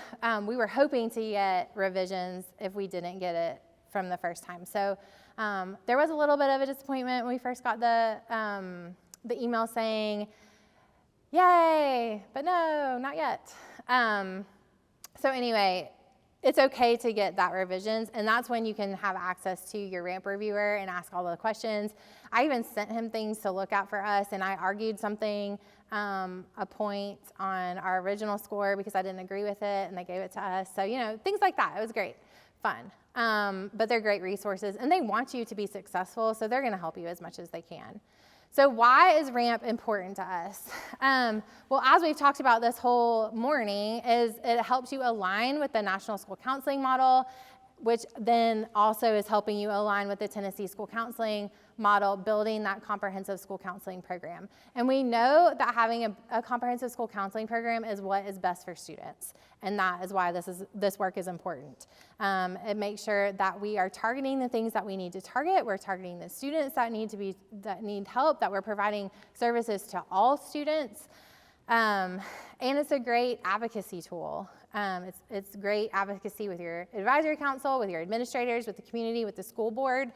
we were hoping to get revisions if we didn't get it from the first time. So there was a little bit of a disappointment when we first got the email saying, yay, but no, not yet. So anyway, it's okay to get that revisions, and that's when you can have access to your ramp reviewer and ask all the questions. I even sent him things to look at for us, and I argued something, a point on our original score because I didn't agree with it, and they gave it to us. So, things like that. It was great, fun. But they're great resources, and they want you to be successful, so they're going to help you as much as they can. So why is ramp important to us? Well, as we've talked about this whole morning, is it helps you align with the National School Counseling Model, which then also is helping you align with the Tennessee School Counseling Model, building that comprehensive school counseling program. And we know that having a comprehensive school counseling program is what is best for students, and that is why this work is important. It makes sure that we are targeting the things that we need to target. We're targeting the students that need help, that we're providing services to all students. And it's a great advocacy tool. It's great advocacy with your advisory council, with your administrators, with the community, with the school board,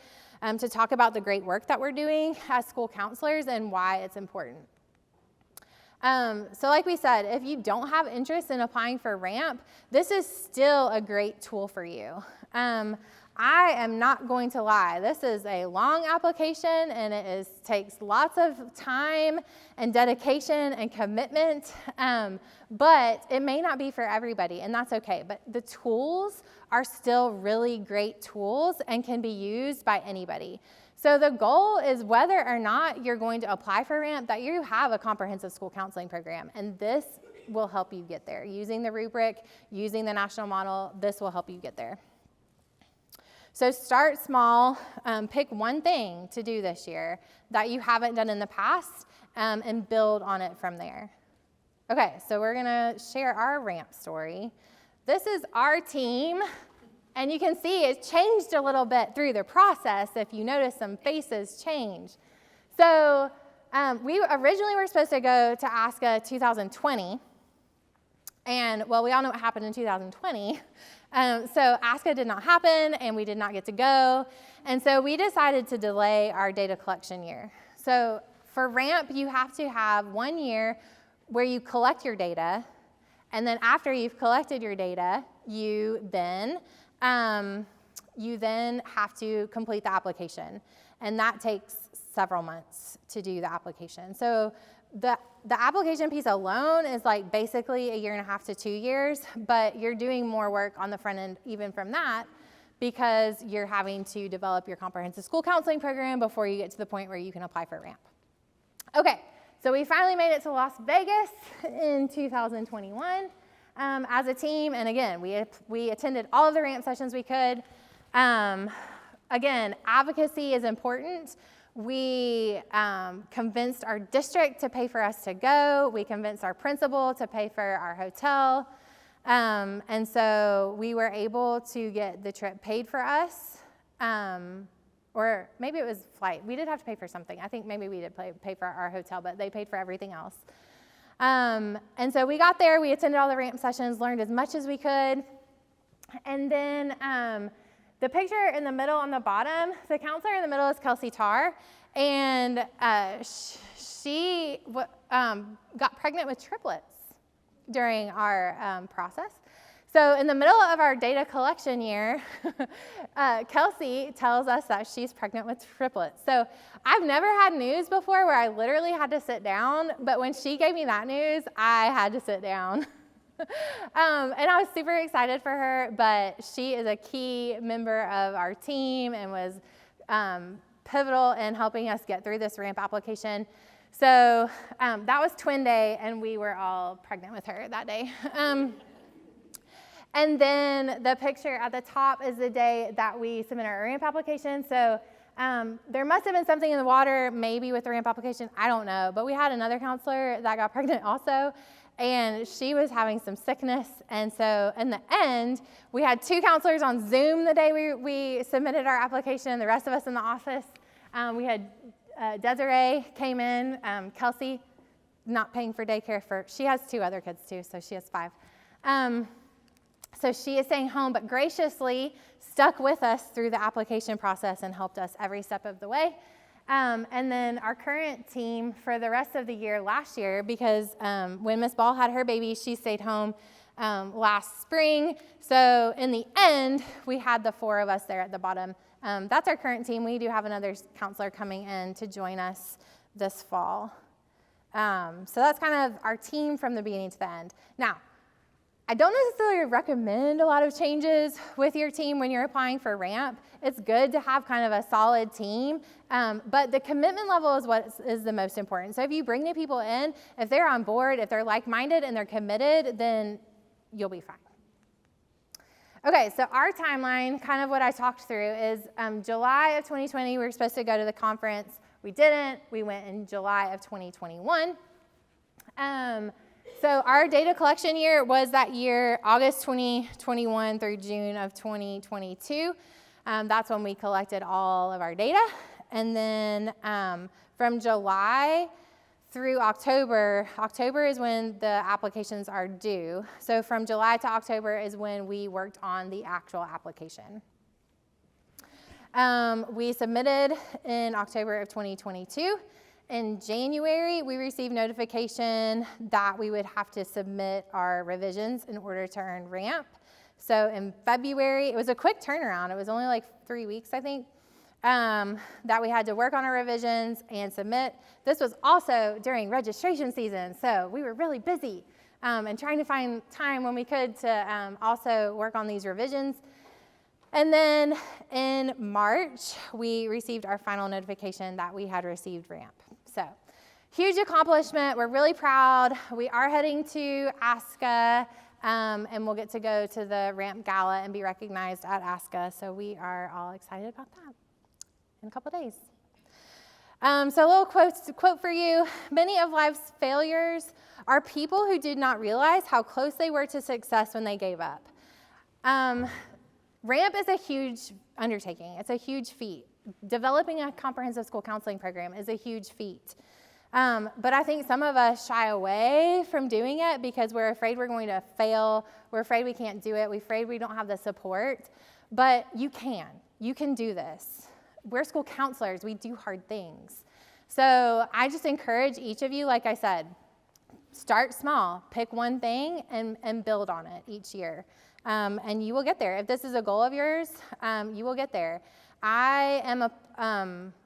to talk about the great work that we're doing as school counselors and why it's important. So like we said, if you don't have interest in applying for ramp, this is still a great tool for you. I am not going to lie. This is a long application, and it takes lots of time and dedication and commitment, but it may not be for everybody, and that's okay. But the tools are still really great tools and can be used by anybody. So the goal is whether or not you're going to apply for ramp, that you have a comprehensive school counseling program, and this will help you get there. Using the rubric, using the national model, this will help you get there. So start small, pick one thing to do this year that you haven't done in the past, and build on it from there. Okay, so we're gonna share our ramp story. This is our team, and you can see it's changed a little bit through the process if you notice some faces change. So we originally were supposed to go to ASCA 2020, and well, we all know what happened in 2020. So ASCA did not happen, and we did not get to go. And so we decided to delay our data collection year. So for ramp, you have to have 1 year where you collect your data, and then after you've collected your data, you then have to complete the application. And that takes several months to do the application. So the application piece alone is like basically 1.5 to 2 years, but you're doing more work on the front end even from that because you're having to develop your comprehensive school counseling program before you get to the point where you can apply for ramp. Okay, so we finally made it to Las Vegas in 2021 as a team, and again, we attended all of the ramp sessions we could. Again, advocacy is important. We convinced our district to pay for us to go. We convinced our principal to pay for our hotel. And so we were able to get the trip paid for us. Or maybe it was flight. We did have to pay for something. I think maybe we did pay for our hotel, but they paid for everything else. And so we got there. We attended all the ramp sessions, learned as much as we could. And then the picture in the middle on the bottom, the counselor in the middle is Kelsey Tarr, and she got pregnant with triplets during our process. So in the middle of our data collection year, Kelsey tells us that she's pregnant with triplets. So I've never had news before where I literally had to sit down, but when she gave me that news, I had to sit down. And I was super excited for her, but she is a key member of our team and was pivotal in helping us get through this ramp application. So that was twin day, and we were all pregnant with her that day. And then the picture at the top is the day that we submitted our ramp application. So there must have been something in the water, maybe with the ramp application, I don't know. But we had another counselor that got pregnant also, and she was having some sickness. And so in the end, we had 2 counselors on Zoom the day we submitted our application, the rest of us in the office. We had Desiree came in, Kelsey, not paying for daycare she has 2 other kids too, so she has 5. So she is staying home, but graciously stuck with us through the application process and helped us every step of the way. And then our current team for the rest of the year last year, because when Miss Ball had her baby, she stayed home last spring. So in the end, we had the 4 of us there at the bottom. That's our current team. We do have another counselor coming in to join us this fall. So that's kind of our team from the beginning to the end. Now, I don't necessarily recommend a lot of changes with your team when you're applying for ramp. It's good to have kind of a solid team, but the commitment level is what is the most important. So if you bring new people in, if they're on board, if they're like-minded and they're committed, then you'll be fine. Okay, so our timeline, kind of what I talked through, is July of 2020, we were supposed to go to the conference. We didn't. We went in July of 2021. So our data collection year was that year, August 2021 through June of 2022. That's when we collected all of our data. And then from July through October is when the applications are due. So from July to October is when we worked on the actual application. We submitted in October of 2022. In January, we received notification that we would have to submit our revisions in order to earn ramp. So in February, it was a quick turnaround. It was only like 3 weeks, I think, that we had to work on our revisions and submit. This was also during registration season, so we were really busy and trying to find time when we could to also work on these revisions. And then in March, we received our final notification that we had received ramp. So huge accomplishment. We're really proud. We are heading to ASCA, and we'll get to go to the ramp gala and be recognized at ASCA. So we are all excited about that in a couple days. So a little quote for you. Many of life's failures are people who did not realize how close they were to success when they gave up. Ramp is a huge undertaking. It's a huge feat. Developing a comprehensive school counseling program is a huge feat. But I think some of us shy away from doing it because we're afraid we're going to fail. We're afraid we can't do it. We're afraid we don't have the support. But you can. You can do this. We're school counselors. We do hard things. So I just encourage each of you, like I said, start small. Pick one thing and build on it each year. And you will get there. If this is a goal of yours, you will get there. I'm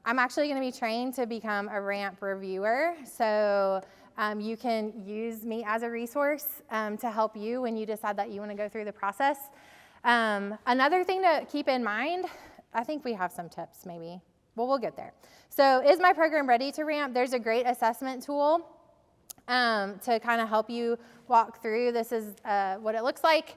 actually going to be trained to become a ramp reviewer, so you can use me as a resource to help you when you decide that you want to go through the process. Another thing to keep in mind, I think we have some tips maybe. Well, we'll get there. So is my program ready to ramp? There's a great assessment tool to kind of help you walk through. This is what it looks like.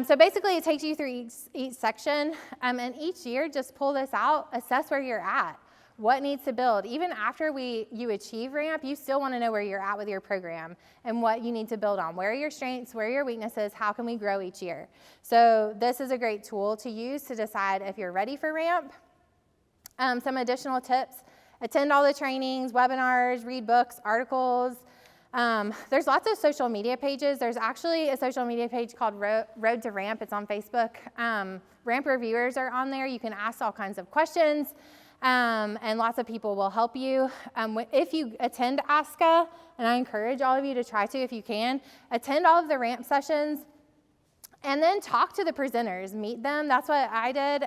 So basically, it takes you through each section, and each year, just pull this out, assess where you're at, what needs to build. Even after you achieve ramp, you still want to know where you're at with your program and what you need to build on. Where are your strengths? Where are your weaknesses? How can we grow each year? So this is a great tool to use to decide if you're ready for ramp. Some additional tips: attend all the trainings, webinars, read books, articles. There's lots of social media pages. There's actually a social media page called Road to Ramp. It's on Facebook. Ramp reviewers are on there. You can ask all kinds of questions, and lots of people will help you. If you attend ASCA, and I encourage all of you to try to if you can, attend all of the Ramp sessions, and then talk to the presenters, meet them. That's what I did.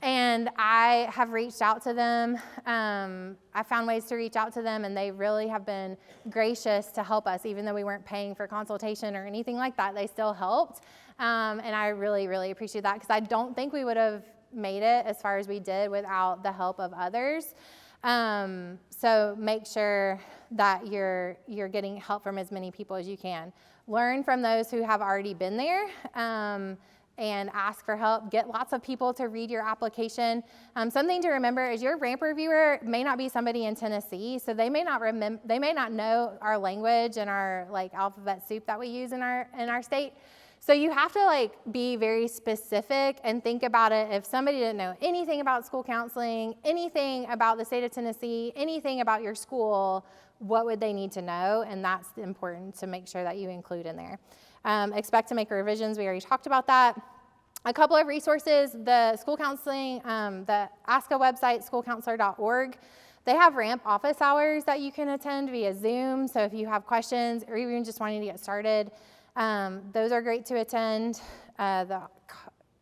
And I have reached out to them. I found ways to reach out to them, and they really have been gracious to help us. Even though we weren't paying for consultation or anything like that, they still helped. And I really, really appreciate that, because I don't think we would have made it as far as we did without the help of others. So make sure that you're getting help from as many people as you can. Learn from those who have already been there. And ask for help. Get lots of people to read your application. Something to remember is your ramp reviewer may not be somebody in Tennessee, so they may not know our language and our alphabet soup that we use in our state. So you have to be very specific and think about it. If somebody didn't know anything about school counseling, anything about the state of Tennessee, anything about your school, what would they need to know? And that's important to make sure that you include in there. Expect to make revisions. We already talked about that. A couple of resources, the school counseling, the ASCA website, schoolcounselor.org. They have ramp office hours that you can attend via Zoom. So if you have questions or even just wanting to get started, those are great to attend. The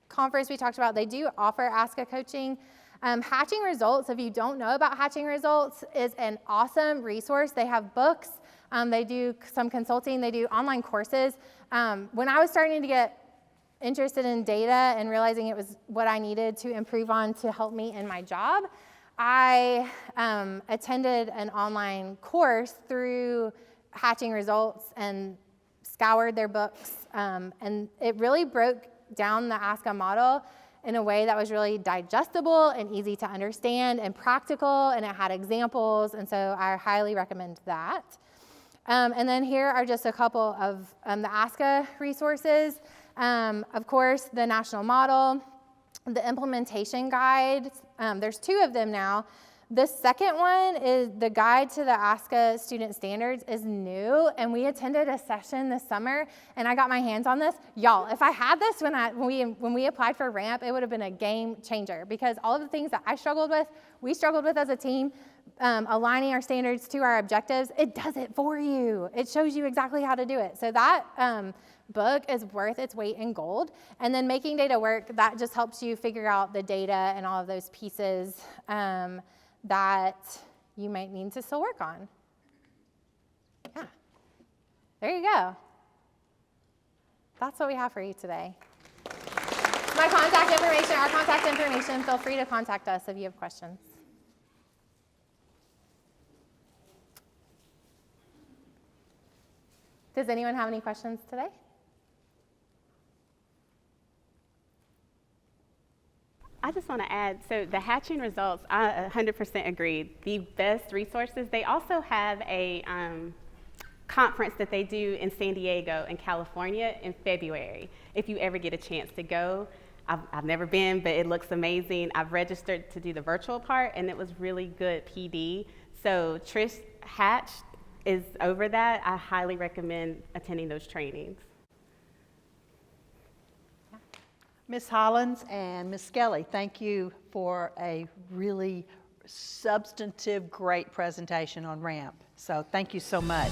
conference we talked about, they do offer ASCA coaching. Hatching Results, if you don't know about Hatching Results, is an awesome resource. They have books. They do some consulting. They do online courses. When I was starting to get interested in data and realizing it was what I needed to improve on to help me in my job, I attended an online course through Hatching Results and scoured their books. And it really broke down the ASCA model in a way that was really digestible and easy to understand and practical, and it had examples. And so I highly recommend that. And then here are just a couple of the ASCA resources. Of course, the national model, the implementation guide. There's 2 of them now. The second one is the guide to the ASCA student standards is new, and we attended a session this summer, and I got my hands on this. Y'all, if I had this when we applied for RAMP, it would have been a game changer, because all of the things that I struggled with, we struggled with as a team, aligning our standards to our objectives, it does it for you. It shows you exactly how to do it. So that book is worth its weight in gold. And then Making Data Work, that just helps you figure out the data and all of those pieces that you might need to still work on. Yeah, there you go. That's what we have for you today. Our contact information, feel free to contact us if you have questions. Does anyone have any questions today? I just want to add, so the Hatching Results, I 100% agree. The best resources, they also have a conference that they do in San Diego in California in February. If you ever get a chance to go, I've never been, but it looks amazing. I've registered to do the virtual part, and it was really good PD. So Trish Hatch is over that. I highly recommend attending those trainings. Ms. Hollins and Ms. Skelly, thank you for a really substantive, great presentation on RAMP. So thank you so much.